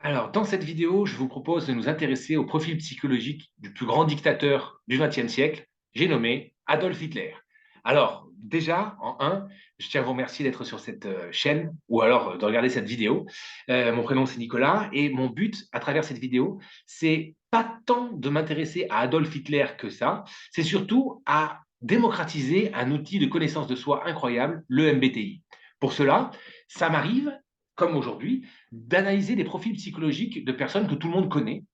Alors, dans cette vidéo, je vous propose de nous intéresser au profil psychologique du plus grand dictateur du XXe siècle, j'ai nommé Adolf Hitler. Alors, déjà, en un, je tiens à vous remercier d'être sur cette chaîne ou alors de regarder cette vidéo. Mon prénom, c'est Nicolas et mon but à travers cette vidéo, c'est pas tant de m'intéresser à Adolf Hitler que ça, c'est surtout à démocratiser un outil de connaissance de soi incroyable, le MBTI. Pour cela, ça m'arrive, comme aujourd'hui, d'analyser des profils psychologiques de personnes que tout le monde connaît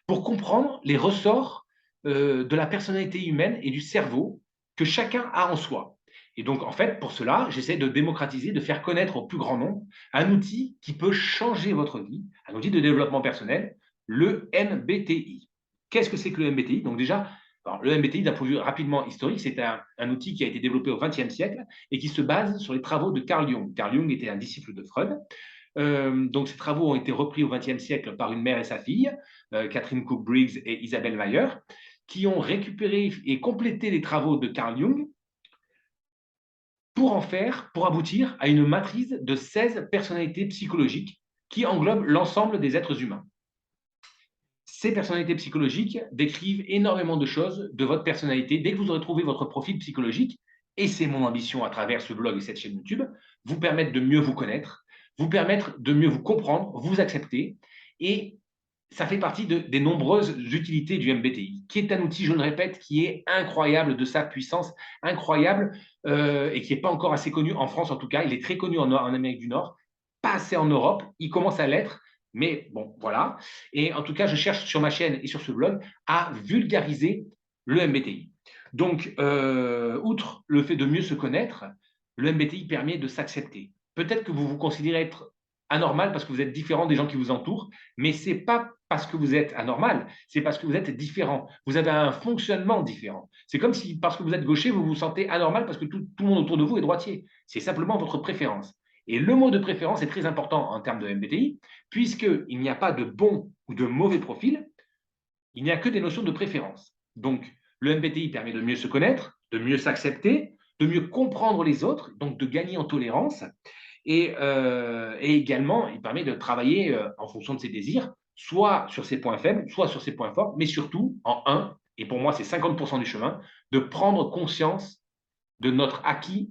pour comprendre les ressorts de la personnalité humaine et du cerveau que chacun a en soi. Et donc, en fait, pour cela, j'essaie de démocratiser, de faire connaître au plus grand nombre un outil qui peut changer votre vie, un outil de développement personnel, le MBTI. Qu'est-ce que c'est que le MBTI? Donc déjà, alors, le MBTI, d'un point de vue rapidement historique, c'est un outil qui a été développé au XXe siècle et qui se base sur les travaux de Carl Jung. Carl Jung était un disciple de Freud. Donc, ces travaux ont été repris au XXe siècle par une mère et sa fille, Catherine Cook Briggs et Isabelle Weyer, qui ont récupéré et complété les travaux de Carl Jung pour aboutir à une matrice de 16 personnalités psychologiques qui englobe l'ensemble des êtres humains. Ces personnalités psychologiques décrivent énormément de choses de votre personnalité. Dès que vous aurez trouvé votre profil psychologique, et c'est mon ambition à travers ce blog et cette chaîne YouTube, vous permettre de mieux vous connaître, vous permettre de mieux vous comprendre, vous accepter. Et ça fait partie des nombreuses utilités du MBTI, qui est un outil, je le répète, qui est incroyable de sa puissance, incroyable, et qui n'est pas encore assez connu en France en tout cas. Il est très connu en Amérique du Nord, pas assez en Europe, il commence à l'être, mais bon, voilà. Et en tout cas, je cherche sur ma chaîne et sur ce blog à vulgariser le MBTI. Donc, outre le fait de mieux se connaître, le MBTI permet de s'accepter. Peut-être que vous vous considérez être anormal parce que vous êtes différent des gens qui vous entourent, mais ce n'est pas parce que vous êtes anormal, c'est parce que vous êtes différent. Vous avez un fonctionnement différent. C'est comme si, parce que vous êtes gaucher, vous vous sentez anormal parce que tout le monde autour de vous est droitier. C'est simplement votre préférence. Et le mot de préférence est très important en termes de MBTI, puisqu'il n'y a pas de bon ou de mauvais profil, il n'y a que des notions de préférence. Donc, le MBTI permet de mieux se connaître, de mieux s'accepter, de mieux comprendre les autres, donc de gagner en tolérance. Et également, il permet de travailler en fonction de ses désirs, soit sur ses points faibles, soit sur ses points forts, mais surtout, en un, et pour moi c'est 50% du chemin, de prendre conscience de notre acquis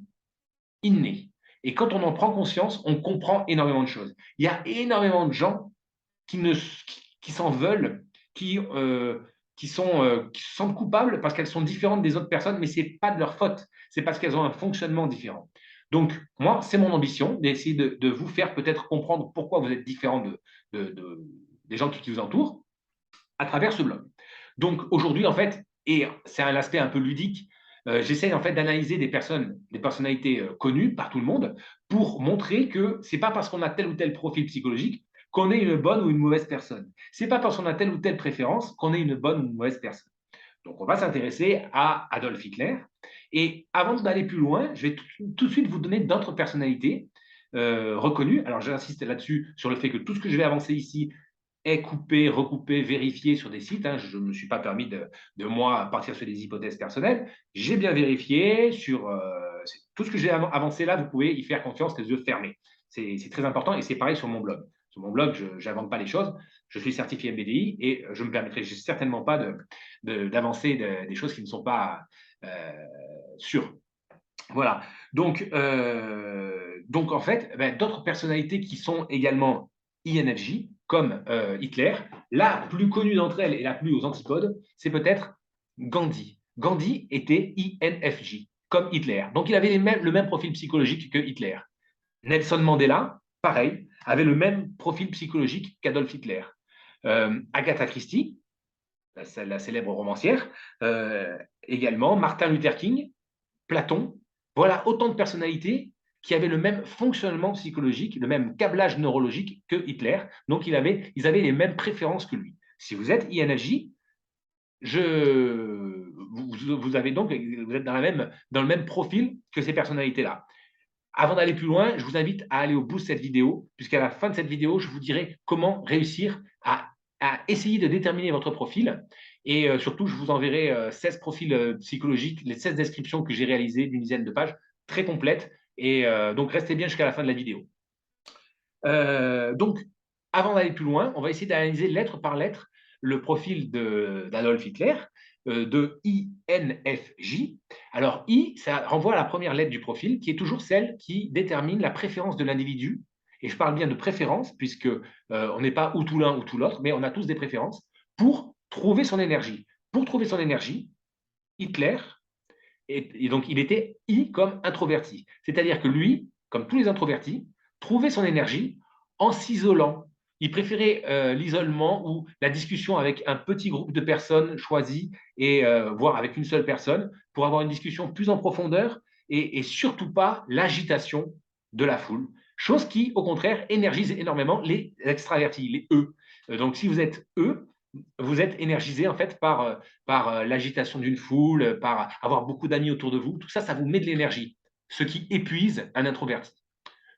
inné. Et quand on en prend conscience, on comprend énormément de choses. Il y a énormément de gens qui s'en veulent, qui, euh, qui se sentent coupables parce qu'elles sont différentes des autres personnes, mais ce n'est pas de leur faute, c'est parce qu'elles ont un fonctionnement différent. Donc, moi, c'est mon ambition d'essayer de vous faire peut-être comprendre pourquoi vous êtes différent des gens qui vous entourent à travers ce blog. Donc, aujourd'hui, en fait, et c'est un aspect un peu ludique, j'essaie en fait d'analyser des personnes, des personnalités connues par tout le monde pour montrer que c'est pas parce qu'on a tel ou tel profil psychologique qu'on est une bonne ou une mauvaise personne. C'est pas parce qu'on a telle ou telle préférence qu'on est une bonne ou une mauvaise personne. Donc, on va s'intéresser à Adolf Hitler. Et avant d'aller plus loin, je vais tout de suite vous donner d'autres personnalités reconnues. Alors, j'insiste là-dessus sur le fait que tout ce que je vais avancer ici est coupé, recoupé, vérifié sur des sites. Hein. Je ne me suis pas permis de moi partir sur des hypothèses personnelles. J'ai bien vérifié sur tout ce que j'ai avancé là. Vous pouvez y faire confiance les yeux fermés. C'est très important et c'est pareil sur mon blog. Sur mon blog, je n'invente pas les choses. Je suis certifié MBDI et je ne me permettrai certainement pas d'avancer des choses qui ne sont pas sûres. Voilà. Donc en fait, ben, d'autres personnalités qui sont également INFJ, comme Hitler, la plus connue d'entre elles et la plus aux antipodes, c'est peut-être Gandhi. Gandhi était INFJ, comme Hitler. Donc il avait le même profil psychologique que Hitler. Nelson Mandela, pareil, avait le même profil psychologique qu'Adolf Hitler. Agatha Christie, la célèbre romancière, également, Martin Luther King, Platon, voilà autant de personnalités qui avaient le même fonctionnement psychologique, le même câblage neurologique que Hitler. Donc, ils avaient les mêmes préférences que lui. Si vous êtes INFJ, vous avez donc, vous êtes dans le même profil que ces personnalités-là. Avant d'aller plus loin, je vous invite à aller au bout de cette vidéo, puisqu'à la fin de cette vidéo, je vous dirai comment réussir à essayer de déterminer votre profil. Et surtout, je vous enverrai 16 profils psychologiques, les 16 descriptions que j'ai réalisées d'une dizaine de pages, très complètes. Et donc, restez bien jusqu'à la fin de la vidéo. Donc, avant d'aller plus loin, on va essayer d'analyser lettre par lettre le profil d'Adolf Hitler, de INFJ. Alors, I, ça renvoie à la première lettre du profil, qui est toujours celle qui détermine la préférence de l'individu. Et je parle bien de préférence, puisque on n'est pas ou tout l'un ou tout l'autre, mais on a tous des préférences pour trouver son énergie. Pour trouver son énergie, Hitler, et donc il était I comme introverti. C'est-à-dire que lui, comme tous les introvertis, trouvait son énergie en s'isolant. Il préférait l'isolement ou la discussion avec un petit groupe de personnes choisies et voire avec une seule personne pour avoir une discussion plus en profondeur et surtout pas l'agitation de la foule. Chose qui, au contraire, énergise énormément les extravertis, les E. Donc, si vous êtes E, vous êtes énergisé en fait par l'agitation d'une foule, par avoir beaucoup d'amis autour de vous. Tout ça, ça vous met de l'énergie, ce qui épuise un introverti.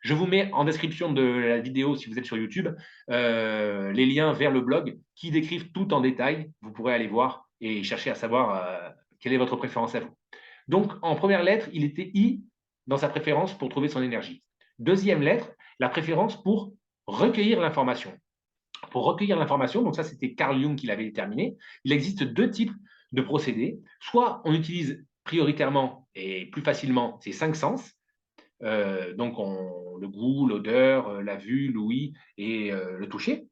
Je vous mets en description de la vidéo, si vous êtes sur YouTube, les liens vers le blog qui décrivent tout en détail. Vous pourrez aller voir et chercher à savoir quelle est votre préférence à vous. Donc, en première lettre, il était I dans sa préférence pour trouver son énergie. Deuxième lettre, la préférence pour recueillir l'information. Pour recueillir l'information, donc ça c'était Carl Jung qui l'avait déterminé, il existe deux types de procédés. Soit on utilise prioritairement et plus facilement ces cinq sens, donc le goût, l'odeur, la vue, l'ouïe et le toucher.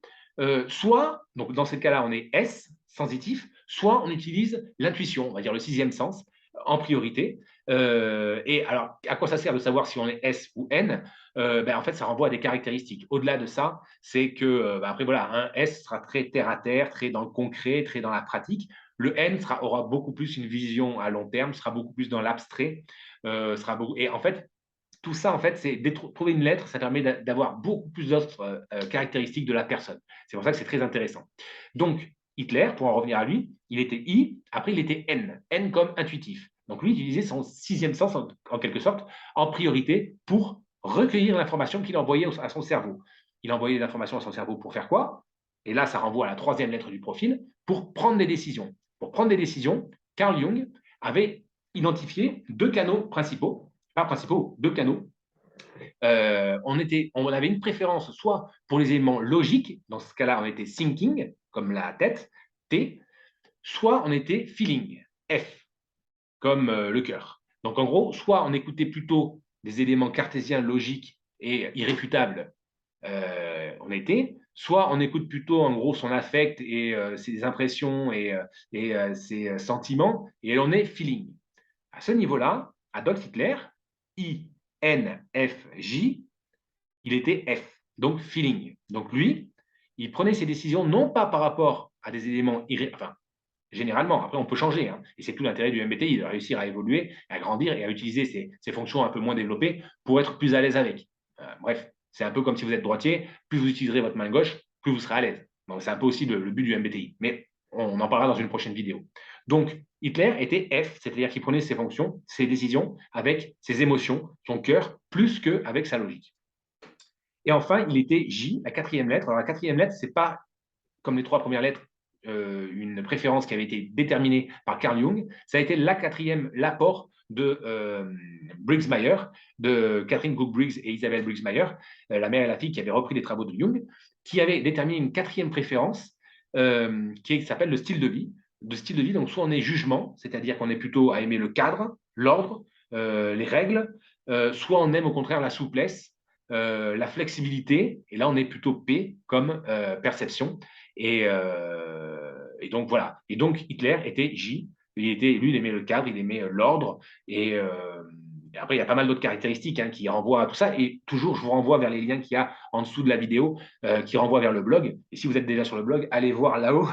Soit, donc dans ces cas-là, on est S, sensitif, soit on utilise l'intuition, on va dire le sixième sens, en priorité. Et alors, à quoi ça sert de savoir si on est S ou N? En fait, ça renvoie à des caractéristiques. Au-delà de ça, c'est que, après, voilà, un S sera très terre à terre, très dans le concret, très dans la pratique. Le N aura beaucoup plus une vision à long terme, sera beaucoup plus dans l'abstrait. Et en fait, tout ça, en fait, c'est trouver une lettre, ça permet d'avoir beaucoup plus d'autres caractéristiques de la personne. C'est pour ça que c'est très intéressant. Donc, Hitler, pour en revenir à lui, il était I, après il était N, N comme intuitif. Donc lui, il utilisait son sixième sens, en quelque sorte, en priorité pour recueillir l'information qu'il envoyait à son cerveau. Il envoyait l'information à son cerveau pour faire quoi? Et là, ça renvoie à la troisième lettre du profil, pour prendre des décisions. Pour prendre des décisions, Carl Jung avait identifié deux canaux principaux, pas principaux, deux canaux. On avait une préférence soit pour les éléments logiques, dans ce cas-là, on était thinking, comme la tête, T, soit on était feeling, F, comme le cœur. Donc en gros, soit on écoutait plutôt des éléments cartésiens logiques et irréfutables, on était, soit on écoute plutôt en gros son affect et ses impressions et ses sentiments, et on est feeling. À ce niveau-là, Adolf Hitler, INFJ, il était F, donc feeling. Donc lui, il prenait ses décisions non pas par rapport à des éléments enfin, généralement, après on peut changer, hein, et c'est tout l'intérêt du MBTI, de réussir à évoluer, à grandir et à utiliser ses fonctions un peu moins développées pour être plus à l'aise avec. Bref, c'est un peu comme si vous êtes droitier, plus vous utiliserez votre main gauche, plus vous serez à l'aise. Donc c'est un peu aussi le but du MBTI, mais on en parlera dans une prochaine vidéo. Donc Hitler était F, c'est-à-dire qu'il prenait ses fonctions, ses décisions avec ses émotions, son cœur, plus qu'avec sa logique. Et enfin, il était J, la quatrième lettre. Alors la quatrième lettre, ce n'est pas comme les trois premières lettres, une préférence qui avait été déterminée par Carl Jung. Ça a été la quatrième, l'apport de Briggs-Meyer, de Catherine Cook Briggs et Isabelle Briggs-Meyer, la mère et la fille qui avaient repris les travaux de Jung, qui avaient déterminé une quatrième préférence qui s'appelle le style de vie. De style de vie, donc soit on est jugement, c'est-à-dire qu'on est plutôt à aimer le cadre, l'ordre, les règles, soit on aime au contraire la souplesse, la flexibilité, et là on est plutôt P comme perception. Et donc voilà. Et donc Hitler était J. Lui, il aimait le cadre, il aimait l'ordre. Et après, il y a pas mal d'autres caractéristiques qui renvoient à tout ça. Et toujours, je vous renvoie vers les liens qu'il y a en dessous de la vidéo qui renvoient vers le blog. Et si vous êtes déjà sur le blog, allez voir là-haut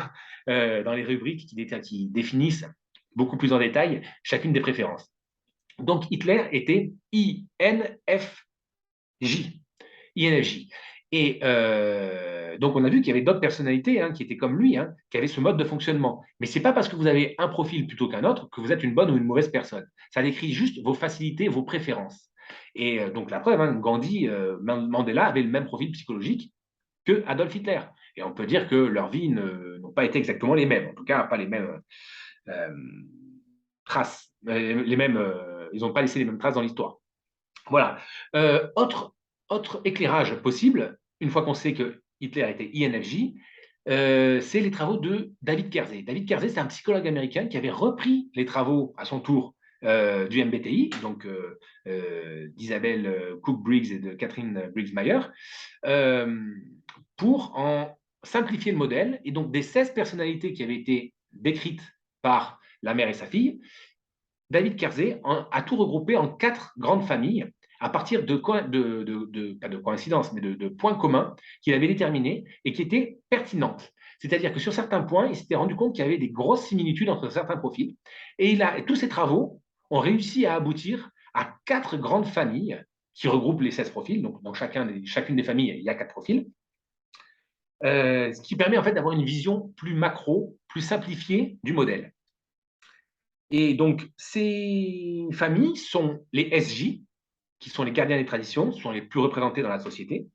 dans les rubriques qui définissent beaucoup plus en détail chacune des préférences. Donc Hitler était INFJ. INFJ. Et donc, on a vu qu'il y avait d'autres personnalités qui étaient comme lui, qui avaient ce mode de fonctionnement. Mais ce n'est pas parce que vous avez un profil plutôt qu'un autre que vous êtes une bonne ou une mauvaise personne. Ça décrit juste vos facilités, vos préférences. Et donc, la preuve, Gandhi, Mandela avaient le même profil psychologique que Adolf Hitler. Et on peut dire que leurs vies n'ont pas été exactement les mêmes, en tout cas, pas les mêmes traces, ils n'ont pas laissé les mêmes traces dans l'histoire. Voilà. Autre éclairage possible, une fois qu'on sait que Hitler était INFJ, c'est les travaux de David Kersey. David Kersey, c'est un psychologue américain qui avait repris les travaux à son tour du MBTI, donc d'Isabelle Cook-Briggs et de Catherine Briggs-Meyer, pour en simplifier le modèle. Et donc, des 16 personnalités qui avaient été décrites par la mère et sa fille, David Kersey a tout regroupé en 4 grandes familles à partir pas de coïncidences, mais de points communs qu'il avait déterminés et qui étaient pertinentes. C'est-à-dire que sur certains points, il s'était rendu compte qu'il y avait des grosses similitudes entre certains profils. Et tous ces travaux ont réussi à aboutir à 4 grandes familles qui regroupent les 16 profils. Donc, dans chacune des familles, il y a 4 profils. Ce qui permet en fait d'avoir une vision plus macro, plus simplifiée du modèle. Et donc, ces familles sont les SJ, qui sont les gardiens des traditions, sont les plus représentés dans la société.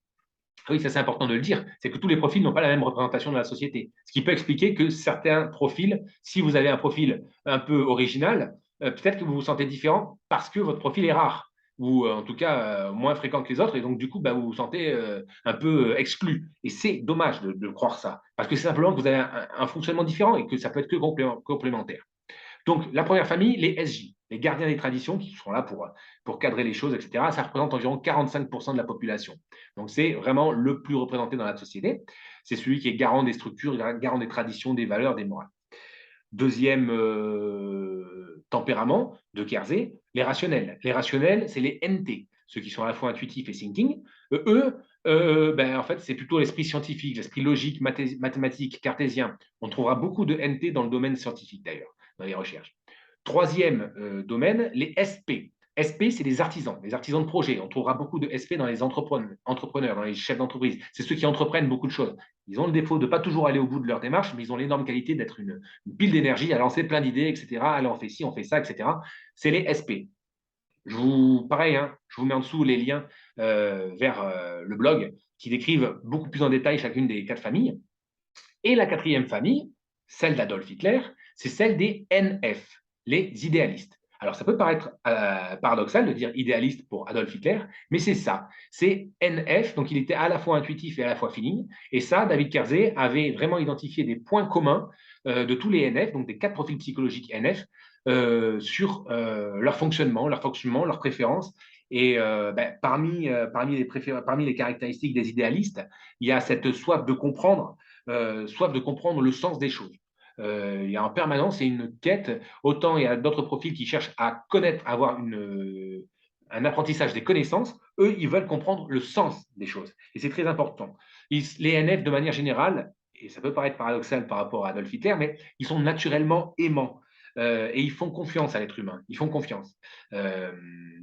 Oui, ça c'est important de le dire, c'est que tous les profils n'ont pas la même représentation dans la société. Ce qui peut expliquer que certains profils, si vous avez un profil un peu original, peut-être que vous vous sentez différent parce que votre profil est rare, ou en tout cas moins fréquent que les autres, et donc du coup, bah, vous vous sentez un peu exclu. Et c'est dommage de croire ça, parce que c'est simplement que vous avez un fonctionnement différent et que ça peut être que complémentaire. Donc, la première famille, les SJ, les gardiens des traditions, qui sont là pour cadrer les choses, etc., ça représente environ 45% de la population. Donc, c'est vraiment le plus représenté dans la société. C'est celui qui est garant des structures, garant des traditions, des valeurs, des morales. Deuxième tempérament de Kersey, les rationnels. Les rationnels, c'est les NT, ceux qui sont à la fois intuitifs et thinking. En fait, c'est plutôt l'esprit scientifique, l'esprit logique, mathématique, cartésien. On trouvera beaucoup de NT dans le domaine scientifique, d'ailleurs, dans les recherches. Troisième domaine, les SP. SP, c'est les artisans de projet. On trouvera beaucoup de SP dans les entrepreneurs, dans les chefs d'entreprise. C'est ceux qui entreprennent beaucoup de choses. Ils ont le défaut de ne pas toujours aller au bout de leur démarche, mais ils ont l'énorme qualité d'être une pile d'énergie à lancer plein d'idées, etc. Allez, on fait ci, on fait ça, etc. C'est les SP. Pareil, hein, je vous mets en dessous les liens vers le blog qui décrivent beaucoup plus en détail chacune des 4 familles. Et la 4e famille, celle d'Adolf Hitler, c'est celle des NF, les idéalistes. Alors, ça peut paraître paradoxal de dire idéaliste pour Adolf Hitler, mais c'est ça. C'est NF, donc il était à la fois intuitif et à la fois feeling. Et ça, David Kersey avait vraiment identifié des points communs de tous les NF, donc des 4 profils psychologiques NF, sur leur fonctionnement, leurs préférences. Et parmi les caractéristiques des idéalistes, il y a cette soif de comprendre le sens des choses. Il y a en permanence et une quête. Autant il y a d'autres profils qui cherchent à connaître, à avoir un apprentissage des connaissances. Eux, ils veulent comprendre le sens des choses. Et c'est très important. Les NF, de manière générale, et ça peut paraître paradoxal par rapport à Adolf Hitler, mais ils sont naturellement aimants. Et ils font confiance à l'être humain. Ils font confiance.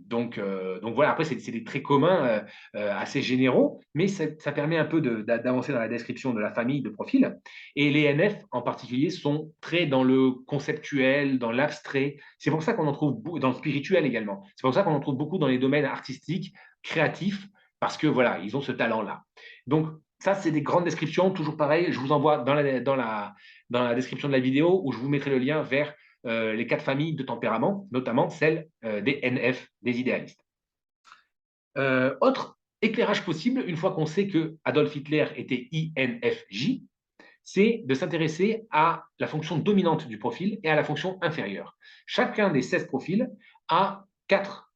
Donc voilà, après, c'est des traits communs assez généraux, mais ça permet un peu d'avancer dans la description de la famille de profil. Et les NF en particulier sont très dans le conceptuel, dans l'abstrait. C'est pour ça qu'on en trouve beaucoup dans le spirituel également. C'est pour ça qu'on en trouve beaucoup dans les domaines artistiques, créatifs, parce que voilà, ils ont ce talent-là. Donc, ça, c'est des grandes descriptions, toujours pareil. Je vous envoie dans la description de la vidéo où je vous mettrai le lien vers les 4 familles de tempérament, notamment celle des NF, des idéalistes. Autre éclairage possible, une fois qu'on sait que Adolf Hitler était INFJ, c'est de s'intéresser à la fonction dominante du profil et à la fonction inférieure. Chacun des 16 profils a 4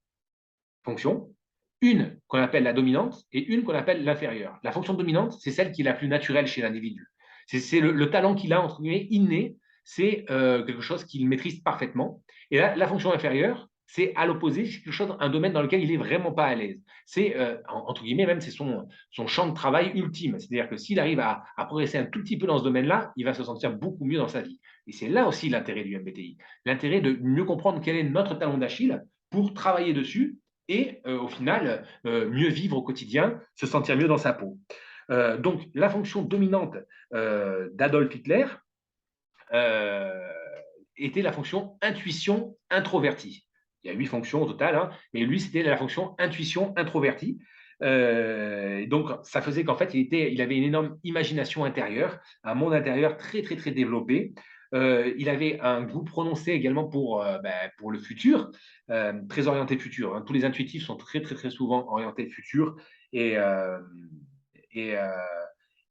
fonctions, une qu'on appelle la dominante et une qu'on appelle l'inférieure. La fonction dominante, c'est celle qui est la plus naturelle chez l'individu. C'est le talent qu'il a, entre guillemets, inné, c'est quelque chose qu'il maîtrise parfaitement. Et la fonction inférieure, c'est à l'opposé, c'est quelque chose, un domaine dans lequel il n'est vraiment pas à l'aise. C'est, entre guillemets, même, c'est son champ de travail ultime. C'est-à-dire que s'il arrive à progresser un tout petit peu dans ce domaine-là, il va se sentir beaucoup mieux dans sa vie. Et c'est là aussi l'intérêt du MBTI. L'intérêt de mieux comprendre quel est notre talon d'Achille pour travailler dessus et au final, mieux vivre au quotidien, se sentir mieux dans sa peau. Donc, la fonction dominante d'Adolf Hitler était la fonction intuition introvertie. Il y a 8 fonctions au total, hein, mais lui, c'était la fonction intuition introvertie. Donc, ça faisait qu'en fait, il avait une énorme imagination intérieure, un monde intérieur très, très, très développé. Il avait un goût prononcé également pour le futur, très orienté futur. Hein. Tous les intuitifs sont très, très, très souvent orientés futur. Et, euh, et, euh,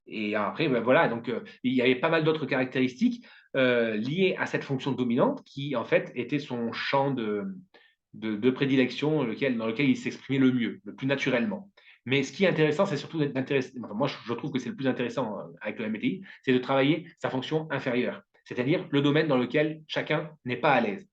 Et après, ben voilà, donc il y avait pas mal d'autres caractéristiques liées à cette fonction dominante qui, en fait, était son champ de prédilection dans lequel il s'exprimait le mieux, le plus naturellement. Mais ce qui est intéressant, c'est surtout enfin, moi, je trouve que c'est le plus intéressant avec le MBTI, c'est de travailler sa fonction inférieure, c'est-à-dire le domaine dans lequel chacun n'est pas à l'aise.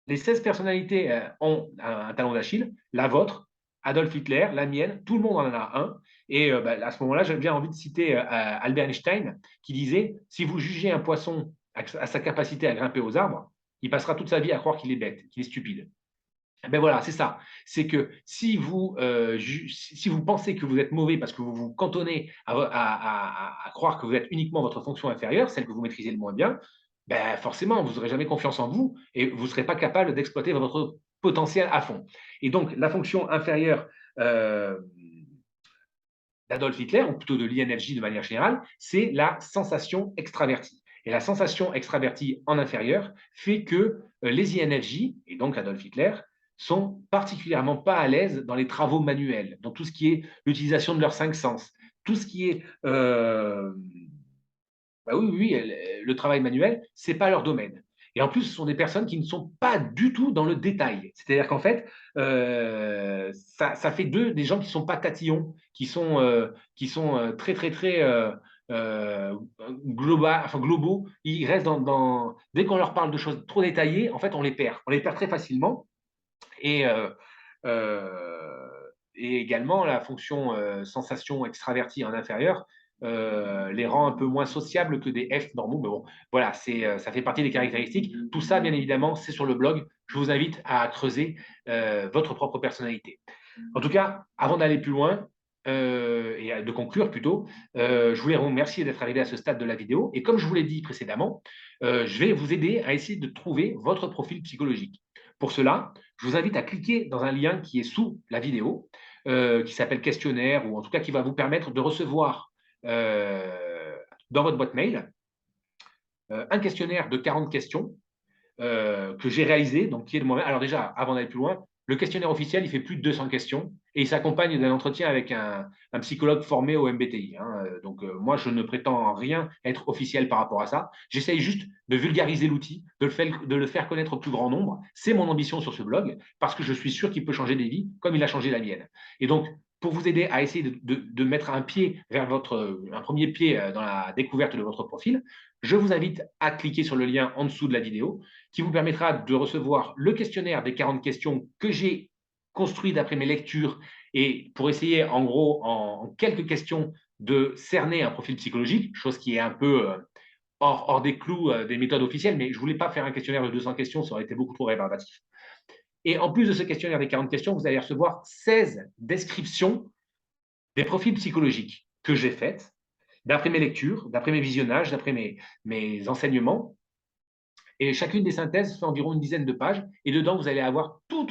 Les 16 personnalités ont un talon d'Achille, la vôtre, Adolf Hitler, la mienne, tout le monde en a un. Et bah, à ce moment-là, j'avais bien envie de citer Albert Einstein qui disait, si vous jugez un poisson à sa capacité à grimper aux arbres, il passera toute sa vie à croire qu'il est bête, qu'il est stupide. Ben voilà, c'est ça. C'est que si vous pensez que vous êtes mauvais parce que vous vous cantonnez à croire que vous êtes uniquement votre fonction inférieure, celle que vous maîtrisez le moins bien, ben forcément, vous n'aurez jamais confiance en vous et vous ne serez pas capable d'exploiter votre potentiel à fond. Et donc, la fonction inférieure euh, d'Adolf Hitler, ou plutôt de l'INFJ de manière générale, c'est la sensation extravertie. Et la sensation extravertie en inférieur fait que les INFJ, et donc Adolf Hitler, sont particulièrement pas à l'aise dans les travaux manuels, dans tout ce qui est l'utilisation de leurs cinq sens, tout ce qui est bah oui, oui, le travail manuel, c'est pas leur domaine. Et en plus, ce sont des personnes qui ne sont pas du tout dans le détail. C'est-à-dire qu'en fait, ça fait d'eux des gens qui sont pas tatillons, qui sont très, très, très enfin, globaux. Ils restent dès qu'on leur parle de choses trop détaillées, en fait, on les perd. On les perd très facilement. Et, euh, et également, la fonction sensation extravertie en inférieur les rend un peu moins sociables que des F normaux. Mais bon, voilà, ça fait partie des caractéristiques. Tout ça, bien évidemment, c'est sur le blog. Je vous invite à creuser votre propre personnalité. En tout cas, avant d'aller plus loin, et de conclure plutôt, je voulais vous remercier d'être arrivé à ce stade de la vidéo. Et comme je vous l'ai dit précédemment, je vais vous aider à essayer de trouver votre profil psychologique. Pour cela, je vous invite à cliquer dans un lien qui est sous la vidéo, qui s'appelle questionnaire, ou en tout cas qui va vous permettre de recevoir dans votre boîte mail un questionnaire de 40 questions que j'ai réalisé, donc qui est de moi-même. Alors déjà, avant d'aller plus loin, le questionnaire officiel, il fait plus de 200 questions et il s'accompagne d'un entretien avec un psychologue formé au MBTI. Hein. Donc moi, je ne prétends en rien être officiel par rapport à ça. J'essaye juste de vulgariser l'outil, de le faire connaître au plus grand nombre. C'est mon ambition sur ce blog parce que je suis sûr qu'il peut changer des vies comme il a changé la mienne. Et donc, pour vous aider à essayer de mettre un pied vers un premier pied dans la découverte de votre profil, je vous invite à cliquer sur le lien en dessous de la vidéo qui vous permettra de recevoir le questionnaire des 40 questions que j'ai construit d'après mes lectures et pour essayer, en gros, en quelques questions, de cerner un profil psychologique, chose qui est un peu hors des clous des méthodes officielles, mais je ne voulais pas faire un questionnaire de 200 questions, ça aurait été beaucoup trop rébarbatif. Et en plus de ce questionnaire des 40 questions, vous allez recevoir 16 descriptions des profils psychologiques que j'ai faites, d'après mes lectures, d'après mes visionnages, d'après mes enseignements, et chacune des synthèses fait environ une dizaine de pages. Et dedans, vous allez avoir tout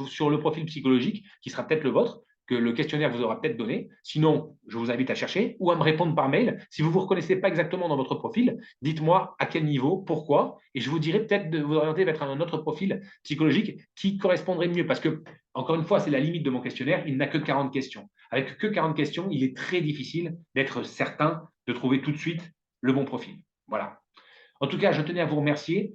sur le profil psychologique, qui sera peut-être le vôtre, que le questionnaire vous aura peut-être donné. Sinon, je vous invite à chercher ou à me répondre par mail. Si vous ne vous reconnaissez pas exactement dans votre profil, dites-moi à quel niveau, pourquoi, et je vous dirai peut-être de vous orienter vers un autre profil psychologique qui correspondrait mieux. Parce que, encore une fois, c'est la limite de mon questionnaire, il n'a que 40 questions. Avec que 40 questions, il est très difficile d'être certain de trouver tout de suite le bon profil. Voilà. En tout cas, je tenais à vous remercier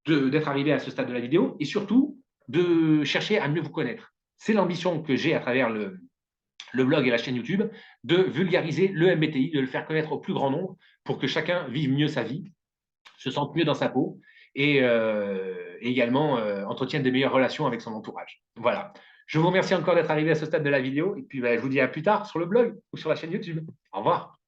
d'être arrivé à ce stade de la vidéo et surtout de chercher à mieux vous connaître. C'est l'ambition que j'ai à travers le blog et la chaîne YouTube, de vulgariser le MBTI, de le faire connaître au plus grand nombre pour que chacun vive mieux sa vie, se sente mieux dans sa peau et également entretienne des meilleures relations avec son entourage. Voilà. Je vous remercie encore d'être arrivé à ce stade de la vidéo et puis je vous dis à plus tard sur le blog ou sur la chaîne YouTube. Au revoir.